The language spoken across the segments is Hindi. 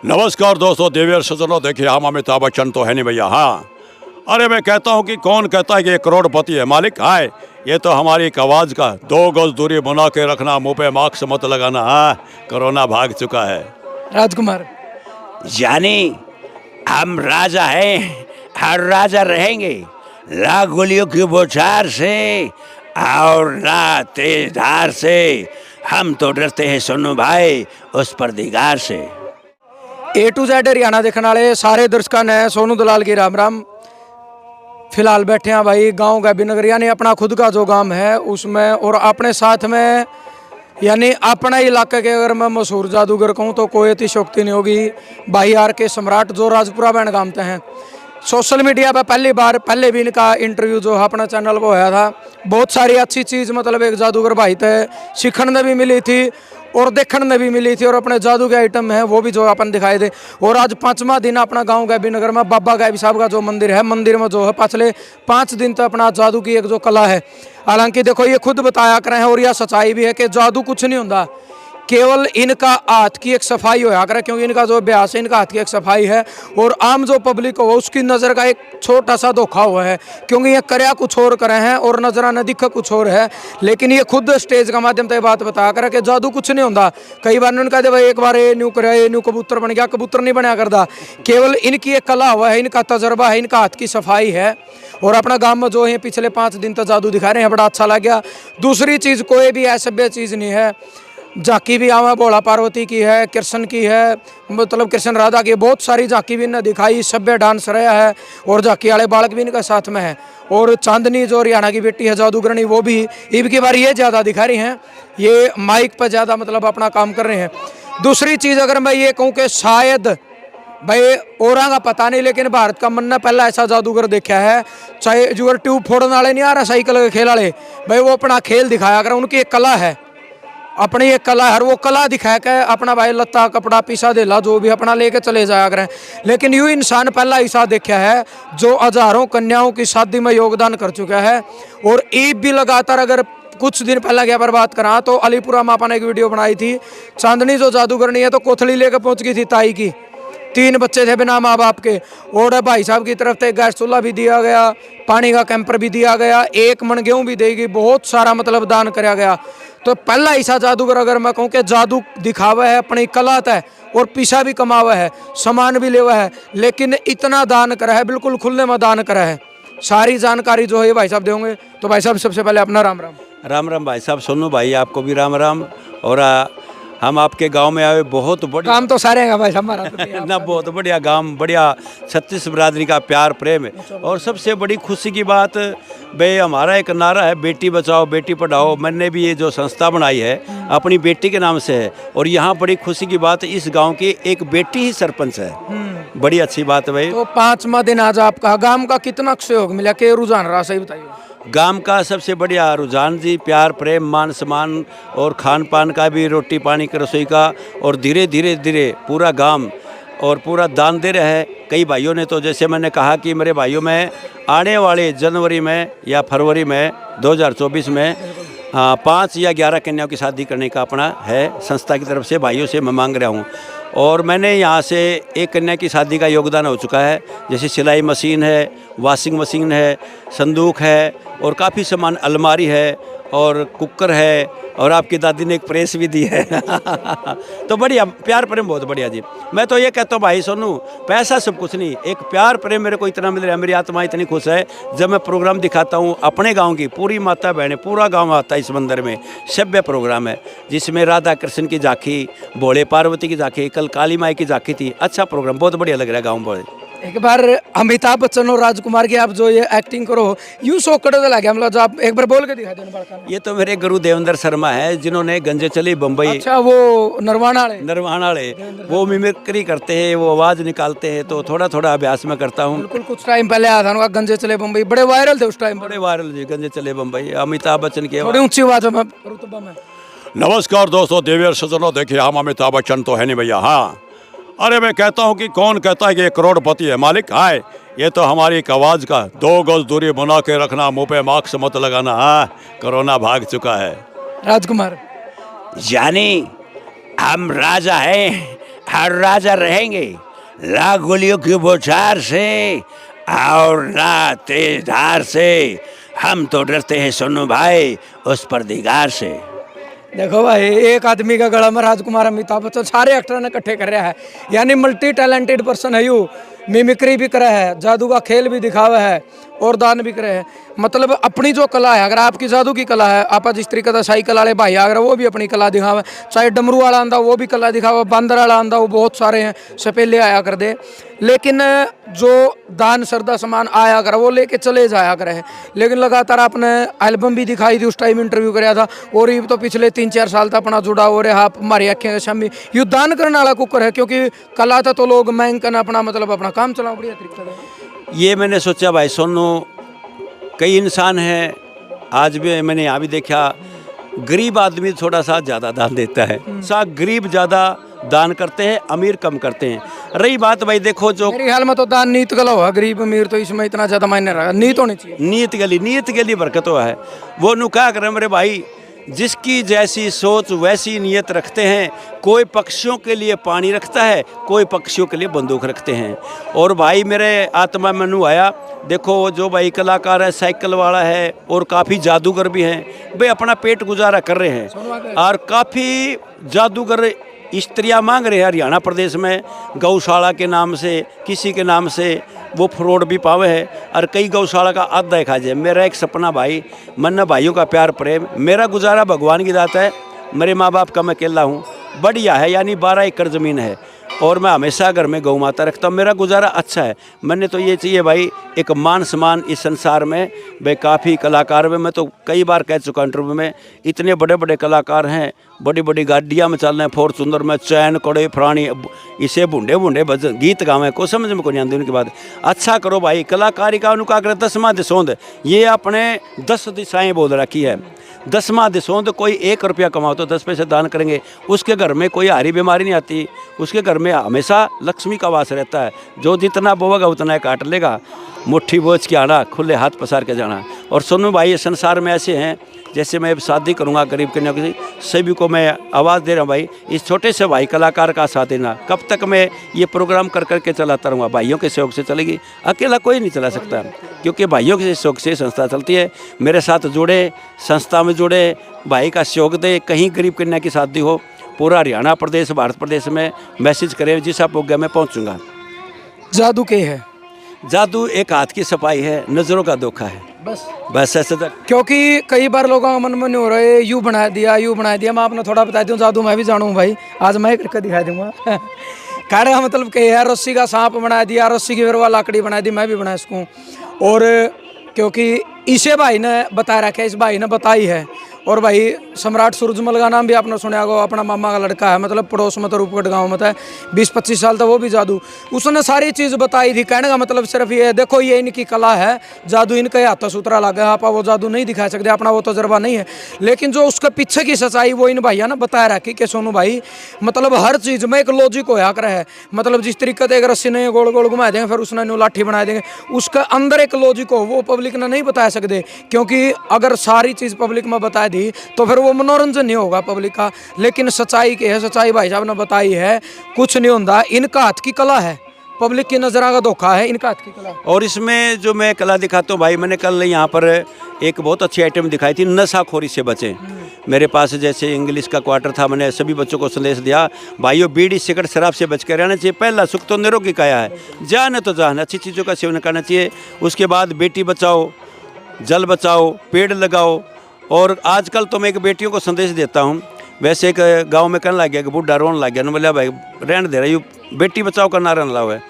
नमस्कार दोस्तों, देवियर सज्जनों, देखिए हम अमिताभ बच्चन तो है नहीं भैया। हाँ, अरे मैं कहता हूँ कि कौन कहता है कि ये करोड़पति है। मालिक हाय, ये तो हमारी एक आवाज़ का 2 गज दूरी बना के रखना, मुंह पे मास्क मत लगाना। हाँ, कोरोना भाग चुका है। राजकुमार। यानी हम राजा हैं, हर राजा रहेंगे। ना गोलियों की बौछार से और ना तेज धार से, हम तो डरते हैं सोनू भाई उस परदिगार से। A to Z हरियाणा देखने वाले सारे दर्शकों ने सोनू दलाल की राम राम। फिलहाल बैठे हैं भाई गांव गैबी नगर, यानी अपना खुद का जो गांव है उसमें, और अपने साथ में यानी अपने इलाके के अगर मैं मशहूर जादूगर कहूँ तो कोई अतिशोक्ति नहीं होगी। भाई आर के सम्राट जो राजपुरा बैंड गामते हैं, सोशल मीडिया पर पहली बार पहले भी इनका इंटरव्यू जो अपना चैनल पर होया था। बहुत सारी अच्छी चीज़ मतलब एक जादूगर भाई थे सीखने भी मिली थी और देखने भी मिली थी, और अपने जादू के आइटम है वो भी जो अपन दिखाए थे। और आज 5वां दिन अपना गांव गैबी नगर में बाबा गैबी साहब का जो मंदिर है, मंदिर में जो है पिछले 5 दिन तक अपना जादू की एक जो कला है। हालांकि देखो ये खुद बताया कर रहे हैं और यह सच्चाई भी है कि जादू कुछ नहीं होता, केवल इनका हाथ की एक सफाई होया करे, क्योंकि इनका जो अभ्यास है इनका हाथ की एक सफाई है। और आम जो पब्लिक हो उसकी नज़र का एक छोटा सा धोखा हुआ है, क्योंकि ये करया कुछ और करे हैं और नजराना दिखा कुछ और है। लेकिन ये खुद स्टेज का माध्यम से बात बता कर कि जादू कुछ नहीं होता। कई बार उन्होंने कहा भाई एक बार ये न्यू कराया, ये न्यू कबूतर बन गया, कबूतर नहीं बनया करता। केवल इनकी एक कला हुआ है, इनका तजर्बा है, इनका हाथ की सफाई है। और अपना गांव में जो है पिछले 5 दिन तक जादू दिखा रहे हैं, बड़ा अच्छा लग गया। दूसरी चीज़ कोई भी असभ्य चीज़ नहीं है। झांकी भी आवा भोला पार्वती की है, कृष्ण की है, मतलब कृष्ण राधा की, बहुत सारी झांकी भी इन्हें दिखाई। सभ्य डांस रहा है और झांकी वाले बालक भी इनका साथ में है। और चांदनी जो हरियाणा की बेटी है जादूगरनी, वो भी ईब की बार ये ज़्यादा दिखा रही हैं, ये माइक पर ज़्यादा मतलब अपना काम कर रहे हैं। दूसरी चीज़ अगर मैं ये कहूँ कि शायद भाई और का पता नहीं, लेकिन भारत का मन ने पहला ऐसा जादूगर देखा है, चाहे जो ट्यूब फोड़ने वाले नहीं आ रहा साइकिल के खेल वाले, भाई वो अपना खेल दिखाया कर। उनकी एक कला है, अपनी एक कला है, वो कला दिखा के अपना भाई लत्ता कपड़ा पीसा देला जो भी अपना लेके चले जाया करें। लेकिन यूँ इंसान पहला ऐसा देखा है जो हजारों कन्याओं की शादी में योगदान कर चुका है। और ईब भी लगातार, अगर कुछ दिन पहले क्या पर बात करा तो अलीपुरा में अपन एक वीडियो बनाई थी। चांदनी जो जादूगरनी है तो कोथली लेकर पहुंच गई थी ताई की, 3 बच्चे थे बिना माँ बाप के, और भाई साहब की तरफ से गैस चूल्हा भी दिया गया, पानी का कैंपर भी दिया गया, 1 मन गेहूँ भी देगी, बहुत सारा मतलब दान कराया गया। तो पहला ऐसा जादूगर अगर मैं कहूँ कि जादू दिखावा है, अपनी कला है और पैसा भी कमावा है, सामान भी लेवा है, लेकिन इतना दान करा है, बिल्कुल खुले में दान करा है। सारी जानकारी जो है भाई साहब देंगे। तो भाई साहब सबसे पहले अपना राम राम। राम राम भाई साहब, सोनू भाई आपको भी राम राम। और हम आपके गांव में आए, बहुत बढ़िया काम तो सारे हैं भाई हमारा तो ना, बहुत बढ़िया गांव, बढ़िया 36 बिरादरी का प्यार प्रेम है। और सबसे बड़ी खुशी की बात भाई, हमारा एक नारा है बेटी बचाओ बेटी पढ़ाओ। मैंने भी ये जो संस्था बनाई है अपनी बेटी के नाम से है, और यहाँ बड़ी खुशी की बात, इस गांव की एक बेटी ही सरपंच है। बड़ी अच्छी बात है भाई। तो 5वां दिन आज आपका गांव का कितना सहयोग मिला, के रुझान रहा, सही बताइए। गांव का सबसे बढ़िया रुझान जी प्यार प्रेम मान सम्मान, और खान पान का भी, रोटी पानी की रसोई का, और धीरे धीरे धीरे पूरा गांव और पूरा दान दे रहे हैं। कई भाइयों ने तो, जैसे मैंने कहा कि मेरे भाइयों में आने वाले जनवरी में या फरवरी में 2024 में 5 या 11 कन्याओं की शादी करने का अपना है, संस्था की तरफ से भाइयों से मैं मांग रहा हूँ। और मैंने यहाँ से 1 कन्या की शादी का योगदान हो चुका है, जैसे सिलाई मशीन है, वॉशिंग मशीन है, संदूक है, और काफ़ी सामान, अलमारी है, और कुकर है, और आपकी दादी ने एक प्रेस भी दी है तो बढ़िया प्यार प्रेम, बहुत बढ़िया जी। मैं तो ये कहता हूँ भाई सोनू, पैसा सब कुछ नहीं, एक प्यार प्रेम मेरे को इतना मिल रहा है, मेरी आत्मा इतनी खुश है। जब मैं प्रोग्राम दिखाता हूँ अपने गांव की, पूरी माता बहनें, पूरा गांव आता है इस मंदिर में। सभ्य प्रोग्राम है जिसमें राधा कृष्ण की झांकी, भोले पार्वती की झांकी, कल काली माई की झांकी थी। अच्छा प्रोग्राम, बहुत बढ़िया लग रहा है गाँव बहुत। एक बार अमिताभ बच्चन और राजकुमार की आप जो ये एक्टिंग करो, यूं सोकड़े तो लगे, मतलब आप एक बार बोल के दिखा देना। ये तो मेरे गुरु देवेंद्र शर्मा है, जिन्होंने गंजे चली बम्बई, अच्छा वो नरवाना वाले, वो मिमिक्री करते हैं, वो आवाज़ निकालते हैं, तो थोड़ा थोड़ा अभ्यास में करता हूँ। बिल्कुल कुछ टाइम पहले आया था उनका गंजे चले बम्बई, बड़े वायरल थे उस टाइम, बड़े वायरल जी, गंजे चले बम्बई, अमिताभ बच्चन के। थोड़ी ऊंची आवाज़ में नमस्कार दोस्तों, देवियर सज्जनों, देखिए हम अमिताभ बच्चन तो है नहीं भैया। हाँ, अरे मैं कहता हूँ कि कौन कहता है कि ये करोड़पति है। मालिक हाय, ये तो हमारी एक आवाज़ का 2 गज दूरी बना के रखना, मुंह पे मास्क मत लगाना। हाँ, कोरोना भाग चुका है। राजकुमार। यानी हम राजा हैं, हर राजा रहेंगे, ला गोलियों की बौछार से और ना तेज धार से, हम तो डरते हैं सोनू भाई उस परदिगार से। देखो भाई, एक आदमी का गला में राजकुमार अमिताभ बच्चन सारे एक्टर ने इकट्ठे कर रहा है, यानी मल्टी टैलेंटेड पर्सन है यू। मिमिक्री भी करे है, जादू का खेल भी दिखावा है और दान भी करे है। मतलब अपनी जो कला है, अगर आपकी जादू की कला है, आप जिस तरीके से साइकिल वाले भाई अगर वो भी अपनी कला दिखावे, चाहे डमरू वाला आंदा वो भी कला दिखावा, बंदर वाला आंदा वो बहुत सारे हैं सपेले आया कर दे, लेकिन जो दान श्रद्धा समान आया करे वो लेके चले जाया करे। लेकिन लगातार आपने एल्बम भी दिखाई थी, उस टाइम इंटरव्यू कराया था, और ये तो पिछले 3-4 साल तक अपना जुड़ा हो रहा आप हमारी आँखें के सामने यू दान करने वाला कुकर है, क्योंकि कला था तो लोग मैं अपना मतलब अपना काम चलाओ बढ़िया तरीके से। ये मैंने सोचा भाई सोनू, कई इंसान हैं, आज भी मैंने यहाँ भी देखा, गरीब आदमी थोड़ा सा ज़्यादा दान देता है, गरीब ज़्यादा दान करते हैं, अमीर कम करते हैं। रही बात भाई देखो, जो मेरे ख्याल में तो दान नीत गला हुआ, गरीब अमीर तो इसमें इतना ज़्यादा मायने रहा, नीत होनी चाहिए, नीयत गली बरकत हुआ है। वो नु क्या करें मेरे भाई, जिसकी जैसी सोच वैसी नीयत रखते हैं। कोई पक्षियों के लिए पानी रखता है, कोई पक्षियों के लिए बंदूक रखते हैं। और भाई मेरे आत्मा में नू आया, देखो जो भाई कलाकार है, साइकिल वाला है और काफ़ी जादूगर भी हैं, भाई अपना पेट गुजारा कर रहे हैं। और काफ़ी जादूगर स्त्रियाँ मांग रहे हैं हरियाणा प्रदेश में, गौशाला के नाम से, किसी के नाम से वो फ्रॉड भी पावे है, और कई गौशाला का आधा खा जाए। मेरा एक सपना भाई, मन भाइयों का प्यार प्रेम, मेरा गुजारा भगवान की दात है, मेरे माँ बाप का मैं अकेला हूँ, बढ़िया है, यानी 12 एकड़ ज़मीन है, और मैं हमेशा घर में गौ माता रखता हूँ, मेरा गुजारा अच्छा है। मैंने तो ये चाहिए भाई एक मान सम्मान इस संसार में। भाई काफ़ी कलाकार में, मैं तो कई बार कह चुका इंटरव्यू में, इतने बड़े बड़े कलाकार हैं, बड़ी बड़ी गाड़ियाँ में चल रहे हैं, फॉर्चूनर में, चैन कड़े फरानी, इसे बूढ़े बूढ़े भजन गीत गावे, को समझ में को नहीं आती उनके बाद। अच्छा करो भाई, कलाकारी का उनका अगर 10वां दिसौंद, ये अपने 10 दिशाएँ बोल रखी है, 10वां दिसौंद कोई 1 रुपया कमाओ तो 10 पैसे दान करेंगे, उसके घर में कोई हारी बीमारी नहीं आती, उसके घर में हमेशा लक्ष्मी का वास रहता है। जो जितना बोएगा उतना काट लेगा, मुट्ठी बोझ के आना, खुले हाथ पसार के जाना। और सोनू भाई ये संसार में ऐसे हैं, जैसे मैं शादी करूंगा गरीब कन्या की, सभी को मैं आवाज़ दे रहा हूँ भाई, इस छोटे से भाई कलाकार का साथ देना। कब तक मैं ये प्रोग्राम कर करके चलाता रहूँगा, भाइयों के सहयोग से चलेगी, अकेला कोई नहीं चला सकता, क्योंकि भाइयों के सहयोग से संस्था चलती है। मेरे साथ जुड़े, संस्था में जुड़े, भाई का सहयोग दे, कहीं गरीब कन्या की शादी हो, पूरा हरियाणा प्रदेश, भारत प्रदेश में मैसेज करें, जिस आप हो गया मैं पहुँचूँगा। जादू के है, जादू एक हाथ की सफाई है, नज़रों का धोखा है, बस ऐसे तक। क्योंकि कई बार लोगों का मन में नहीं हो रहा है, यूँ बना दिया। मैं आपने थोड़ा बता दूँ, जादू मैं भी जानूँ भाई, आज मैं करके दिखा दूंगा। कहने का मतलब कि यार रस्सी का सांप बना दिया, रस्सी की फिर लाकड़ी बना दी, मैं भी बना सकूँ। और क्योंकि इसे भाई ने बता रखा है, इस भाई ने बताई है। और भाई सम्राट सूरजमल का नाम भी आपने सुना होगा, अपना मामा का लड़का है, मतलब पड़ोस में तो रूपगढ़ गांव में था, 20-25 साल तक वो भी जादू, उसने सारी चीज़ बताई थी। कहने का मतलब सिर्फ ये देखो, ये इनकी कला है, जादू इनके हाथों सूत्रा लगा, आप वो जादू नहीं दिखा सकते, अपना वो तजर्बा नहीं है, लेकिन जो उसके पीछे की सच्चाई वो इन भैया ने बताया रखी कि सोनू भाई मतलब हर चीज़ में एक लॉजिक होया कर है। मतलब जिस तरीके से एक रस्सी ने गोल गोल घुमा देंगे, फिर उसने नो लाठी बना देंगे, उसके अंदर एक लॉजिक हो, वो पब्लिक ने नहीं बता सकते, क्योंकि अगर सारी चीज़ पब्लिक में बता दी तो फिर वो मनोरंजन नहीं होगा पब्लिक का। लेकिन सच्चाई के है, सच्चाई भाई साहब ने बताई है, कुछ नहीं होता, इनका हाथ की कला है, पब्लिक की नजर का धोखा है, इनका हाथ की कला। और इसमें जो मैं कला दिखाता हूँ भाई, मैंने कल यहाँ पर एक बहुत अच्छी आइटम दिखाई थी, नशाखोरी से बचें। मेरे पास जैसे इंग्लिश का क्वार्टर था, मैंने सभी बच्चों को संदेश दिया, भाइयों बीड़ी सिगरेट शराब से बच कर रहना चाहिए। पहला सुख तो निरोगी काया है, जान तो जान, अच्छी चीज़ों का सेवन करना चाहिए। उसके बाद बेटी बचाओ, जल बचाओ, पेड़ लगाओ। और आजकल तो मैं एक बेटियों को संदेश देता हूँ, वैसे एक गांव में कहने लग गया कि बूढ़ा रोन लग गया ना, बोला भाई रहने दे रहा, यू बेटी बचाओ का नारा लाओ है।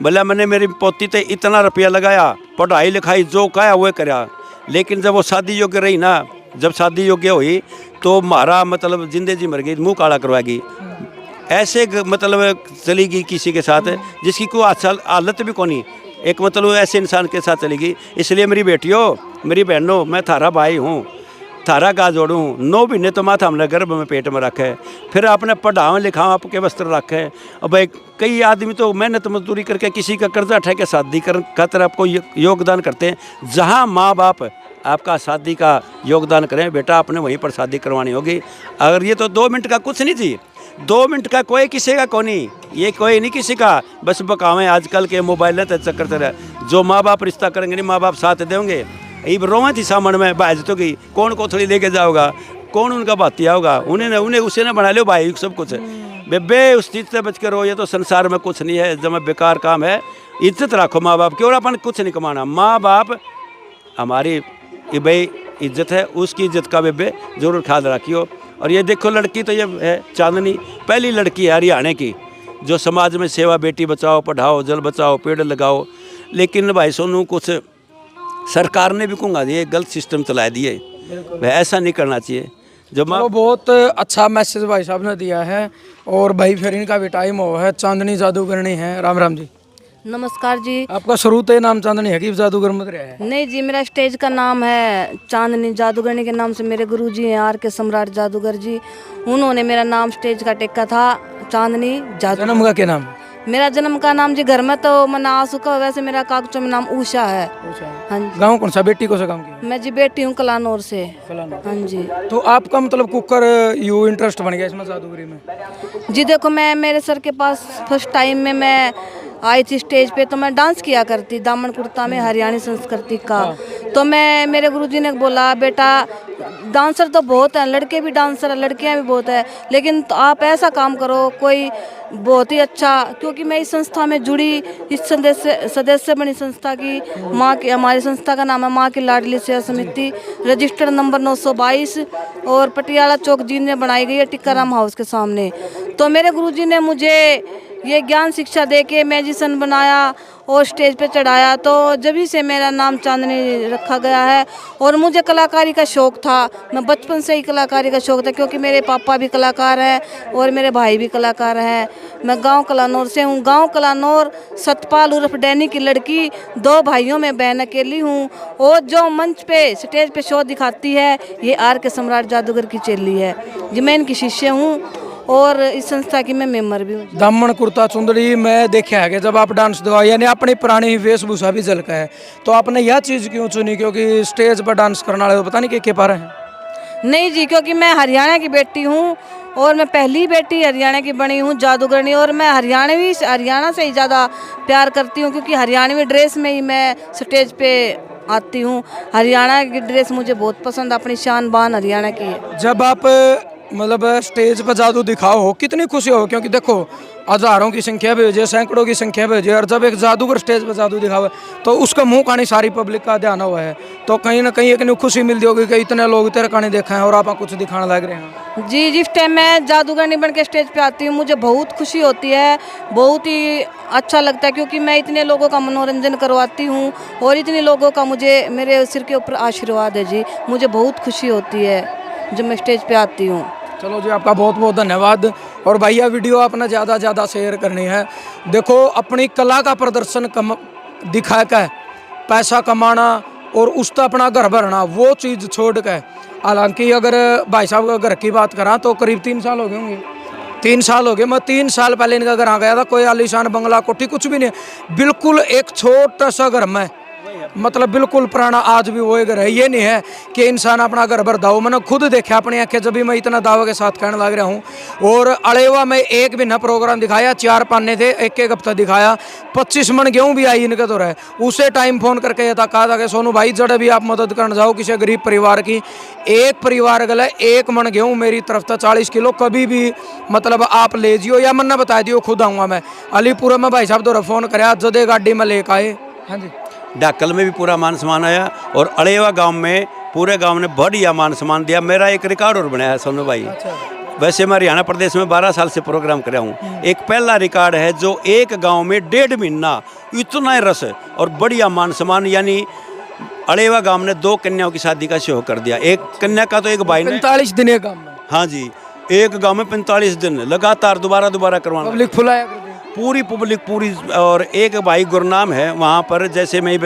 बोला मैंने मेरी पोती ते इतना रुपया लगाया, पढ़ाई लिखाई जो कहा वो करा, लेकिन जब वो शादी योग्य रही ना, जब शादी योग्य हुई तो मारा मतलब जिंदगी मर गई, मुँह काला करवाएगी। ऐसे मतलब चलेगी किसी के साथ जिसकी कोई हालत भी कौन, एक मतलब ऐसे इंसान के साथ चलेगी। इसलिए मेरी बेटियों, मेरी बहनों, मैं थारा भाई हूँ, थारा का जोड़ूँ। 9 महीने तो माथा हमने गर्भ में पेट में रखे, फिर आपने पढ़ाओ लिखाओ, आपके वस्त्र रखे। अब भाई कई आदमी तो मेहनत मजदूरी करके किसी का कर्जा उठा के शादी कर खातर आपको योगदान करते हैं। जहाँ माँ बाप आपका शादी का योगदान करें, बेटा आपने वहीं पर शादी करवानी होगी। अगर ये तो 2 मिनट का कुछ नहीं थी, 2 मिनट का कोई किसी का कौन नहीं, ये कोई नहीं किसी का, बस बकावें आजकल के मोबाइल तो चक्कर से रहे। जो माँ बाप रिश्ता करेंगे नहीं, माँ बाप साथ देंगे। ये रोवा थी सामने में भाई तो की कौन कोथड़ी लेके जाओगा, कौन उनका भातिया होगा, उन्हें उसे ना बना लो भाई सब कुछ। बेबे उस चीज़ से बच के रहो, ये तो संसार में कुछ नहीं है, जब बेकार काम है। इज्जत रखो माँ बाप की, और अपन कुछ नहीं कमाना। माँ बाप हमारी भाई इज्जत है, उसकी इज्जत का बेबे जरूर ख्याल रखियो। और ये देखो लड़की तो ये है चांदनी, पहली लड़की है हरियाणा की जो समाज में सेवा, बेटी बचाओ, पढ़ाओ, जल बचाओ, पेड़ लगाओ। लेकिन भाई सोनू कुछ सरकार ने भी कहूँगा ये गलत सिस्टम चला दिए, वह ऐसा नहीं करना चाहिए। जो वो बहुत अच्छा मैसेज भाई साहब ने दिया है। और भाई फिर इनका भी टाइम हुआ है, चांदनी जादूगरनी है। राम राम जी। नमस्कार जी। आपका शुरू से नाम चांदनी है कि जादूगर मत रहा है? नहीं जी, मेरा स्टेज का नाम है चांदनी जादूगरनी के नाम से मेरे गुरुजी हैं RK सम्राट जादूगर जी, उन्होंने मेरा नाम स्टेज का टेका था चांदनी जादू। जन्म का क्या नाम? मेरा जन्म का नाम जी घर में तो मना आ चुका, वैसे मेरा कागजों में नाम उषा है। हाँ जी। गाँव कौन सा? बेटी को सा काम किया? मैं जी बेटी हूँ कलानौर से। हाँ जी। तो आपका मतलब कुकर यू इंटरेस्ट बन गया इसमें जादूगरी में? जी देखो, मैं मेरे सर के पास फर्स्ट टाइम में मैं आई थी स्टेज पे, तो मैं डांस किया करती दामन कुर्ता में हरियाणी संस्कृति का। तो मेरे गुरुजी ने बोला बेटा डांसर तो बहुत हैं, लड़के भी डांसर हैं, लड़कियां भी बहुत है, लेकिन तो आप ऐसा काम करो कोई बहुत ही अच्छा, क्योंकि मैं इस संस्था में जुड़ी, इस सदस्य बनी संस्था की। माँ की, हमारी संस्था का नाम है माँ की लाडली सेवा समिति, रजिस्टर्ड नंबर 922 और पटियाला चौक जी में बनाई गई है टिक्काराम हाउस के सामने। तो मेरे गुरुजी ने मुझे ये ज्ञान शिक्षा दे के मैजिशियन बनाया और स्टेज पे चढ़ाया, तो जब से मेरा नाम चांदनी रखा गया है। और मुझे कलाकारी का शौक़ था, मैं बचपन से ही कलाकारी का शौक़ था, क्योंकि मेरे पापा भी कलाकार हैं और मेरे भाई भी कलाकार हैं। मैं गांव कलानौर से हूँ। गांव कलानौर, सतपाल उर्फ डैनी की लड़की, 2 भाइयों में बहन अकेली हूँ। और जो मंच पे स्टेज पे शो दिखाती है ये RK सम्राट जादूगर की चेली है जी, मैं इनकी शिष्य हूँ और इस संस्था की मैं मेंबर भी हूँ। दामन कुर्ता चुंदड़ी में देखा है कि जब आप डांस दिखाओ यानी अपनी पुरानी वेशभूषा भी झलका है, तो आपने यह चीज़ क्यों चुनी? क्योंकि स्टेज पर डांस करने वाले पता नहीं के पा रहे हैं। नहीं जी, क्योंकि मैं हरियाणा की बेटी हूँ और मैं पहली बेटी हरियाणा की बनी हूँ जादूगरनी, और मैं हरियाणा से ही ज़्यादा प्यार करती हूँ, क्योंकि हरियाणवी ड्रेस में ही मैं स्टेज पे आती हूँ। हरियाणा की ड्रेस मुझे बहुत पसंद, अपनी शान बान हरियाणा की है। जब आप मतलब स्टेज पर जादू दिखाओ हो कितनी खुशी हो? क्योंकि देखो हजारों की संख्या भी हो जाए, सैकड़ों की संख्या भी हो जाए, और जब एक जादूगर स्टेज पर जादू दिखावे तो उसका मुंह कहानी सारी पब्लिक का ध्यान हुआ है, तो कहीं ना कहीं एक खुशी मिलती होगी कि इतने लोग तेरे कहानी देखा है और आप कुछ दिखाने लग रहे हैं। जी, जिस टाइम मैं जादूगरनी बन के स्टेज पे आती हूँ मुझे बहुत खुशी होती है, बहुत ही अच्छा लगता है, क्योंकि मैं इतने लोगों का मनोरंजन करवाती हूँ और इतने लोगों का मुझे मेरे सिर के ऊपर आशीर्वाद है जी। मुझे बहुत खुशी होती है जब मैं स्टेज पे आती हूँ। चलो जी, आपका बहुत बहुत धन्यवाद। और भैया वीडियो आपने ज़्यादा शेयर करनी है। देखो अपनी कला का प्रदर्शन दिखा कर पैसा कमाना और उसका अपना घर भरना, वो चीज़ छोड़ कर, हालांकि अगर भाई साहब का घर की बात करा तो करीब 3 साल हो गए होंगे। 3 साल हो गए। मैं 3 साल पहले इनका घर आ गया था, कोई आलीशान बंगला कोठी कुछ भी नहीं, बिल्कुल एक छोटा सा घर में, मतलब बिल्कुल पुराना, आज भी वही घर है। ये नहीं है कि इंसान अपना घर भर दाओ, मैंने खुद देखा अपनी आंखें जब भी मैं इतना दावे के साथ कहने लग रहा हूँ। और अड़ेवा में एक भी न प्रोग्राम दिखाया, 4 पाने थे, एक हफ्ता दिखाया, 25 मन गेहूँ भी आई इनके तो रहे। उसे टाइम फोन करके ये था कहा था कि सोनू भाई जड़ भी आप मदद करने जाओ किसी गरीब परिवार की, एक परिवार गले 1 मन गेहूँ मेरी तरफ था 40 किलो, कभी भी मतलब आप ले जियो या मन्ना बता दियो, खुद आऊँगा मैं। अलीपुर में भाई साहब तो फ़ोन कराया, जदे गाड़ी में लेकर आए। हाँ जी। डाकल में भी पूरा मान सम्मान आया और अड़ेवा गांव में पूरे गांव ने बढ़िया मान सम्मान दिया। मेरा एक रिकॉर्ड और बनाया है सोनू भाई। वैसे मैं हरियाणा प्रदेश में 12 साल से प्रोग्राम कर रहा हूँ। एक पहला रिकॉर्ड है जो एक गांव में 1.5 महीना इतना रस और बढ़िया मान सम्मान, यानी अड़ेवा गांव ने 2 कन्याओं की शादी का शो कर दिया। एक कन्या का तो एक भाई ने 45 दिन एक गाँव में। हाँ जी, एक गांव में 45 दिन लगातार दोबारा करवाना, पब्लिक फुलाया पूरी पब्लिक पूरी। और एक भाई गुरनाम है वहाँ पर, जैसे मैं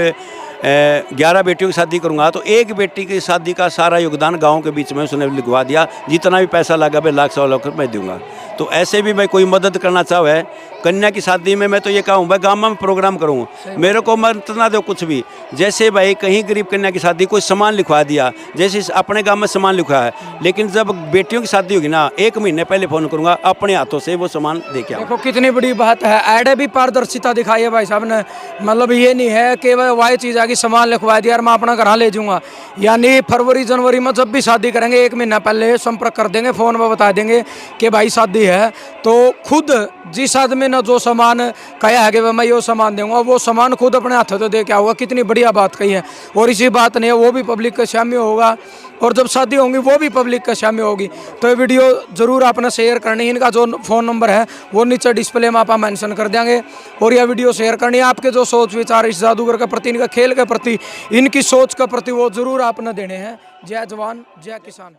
11 बेटियों की शादी करूँगा तो एक बेटी की शादी का सारा योगदान गांव के बीच में उसने लिखवा दिया, जितना भी पैसा लगा मैं 1 लाख 100 लाख रुपये दूंगा। तो ऐसे भी मैं कोई मदद करना चाहूँ है कन्या की शादी में, मैं तो ये कहूँ भाई गाँव में प्रोग्राम करूँ, मेरे को मत ना दो कुछ भी। जैसे भाई कहीं गरीब कन्या की शादी कोई सामान लिखवा दिया, जैसे अपने गांव में सामान लिखा है, लेकिन जब बेटियों की शादी होगी ना 1 महीने पहले फ़ोन करूँगा, अपने हाथों से वो सामान दे के आऊँ। देखो कितनी बड़ी बात है, ऐड भी पारदर्शिता दिखाई है भाई साहब ने। मतलब ये नहीं है कि वही चीज़ है कि सामान लिखवा दिया और मैं अपना घर ले जाऊँगा। यानी फरवरी जनवरी में जब भी शादी करेंगे 1 महीना पहले संपर्क कर देंगे, फ़ोन में बता देंगे कि भाई शादी है, तो खुद जिस आदमी ने जो सामान कहा है कि मैं ये सामान दूंगा, वो सामान खुद अपने हाथों से दे के आऊँगा। कितनी बढ़िया बात कही है। और इसी बात ने वो भी पब्लिक के सामने होगा, और जब शादी होंगी वो भी पब्लिक के सामने होगी। तो ये वीडियो ज़रूर आपने शेयर करनी है। इनका जो फ़ोन नंबर है वो नीचे डिस्प्ले में आप मेंशन कर देंगे, और यह वीडियो शेयर करनी है। आपके जो सोच विचार इस जादूगर के प्रति, इनका खेल के प्रति, इनकी सोच के प्रति, वो ज़रूर आपने देने हैं। जय जवान जय किसान।